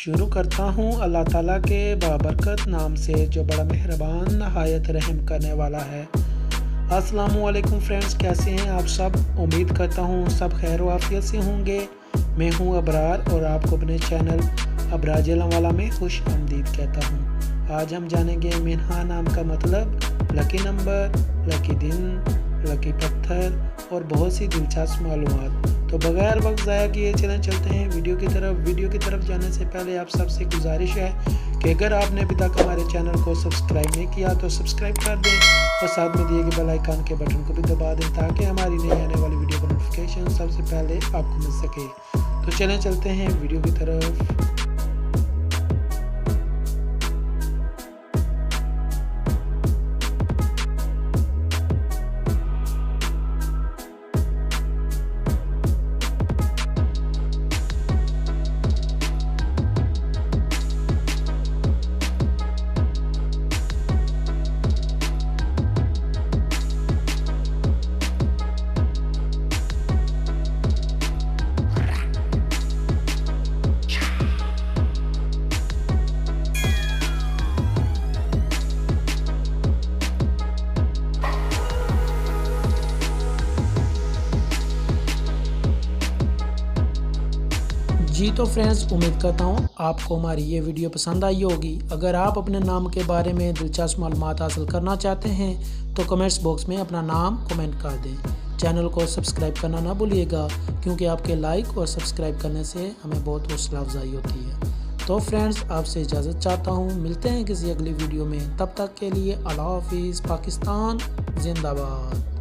शुरू करता हूँ अल्लाह ताला के बाबरकत नाम से जो बड़ा मेहरबान नहायत रहम करने वाला है। अस्सलामुअलैकुम फ्रेंड्स, कैसे हैं आप सब। उम्मीद करता हूँ सब खैर व आफियत से होंगे। मैं हूँ अबरार और आपको अपने चैनल अबरार जलमवाला में खुश आमदीद कहता हूँ। आज हम जानेंगे मिन्हा नाम का मतलब, लकी नंबर, लकी दिन, लकी पत्थर और बहुत सी दिलचस्प मालूमात। तो बगैर वक्त ज़ाया किए चलते हैं वीडियो की तरफ जाने से पहले आप सबसे गुजारिश है कि अगर आपने अभी तक हमारे चैनल को सब्सक्राइब नहीं किया तो सब्सक्राइब कर दें और साथ में दिए गए बेल आइकन के बटन को भी दबा दें ताकि हमारी नई आने वाली वीडियो का नोटिफिकेशन सबसे पहले आपको मिल सके। तो चलते हैं वीडियो की तरफ। जी तो फ्रेंड्स, उम्मीद करता हूँ आपको हमारी ये वीडियो पसंद आई होगी। अगर आप अपने नाम के बारे में दिलचस्प मालूमात हासिल करना चाहते हैं तो कमेंट्स बॉक्स में अपना नाम कमेंट कर दें। चैनल को सब्सक्राइब करना ना भूलिएगा क्योंकि आपके लाइक और सब्सक्राइब करने से हमें बहुत हौसला अफजाई होती है। तो फ्रेंड्स, आपसे इजाज़त चाहता हूँ। मिलते हैं किसी अगली वीडियो में, तब तक के लिए अल्लाह हाफिज़। पाकिस्तान जिंदाबाद।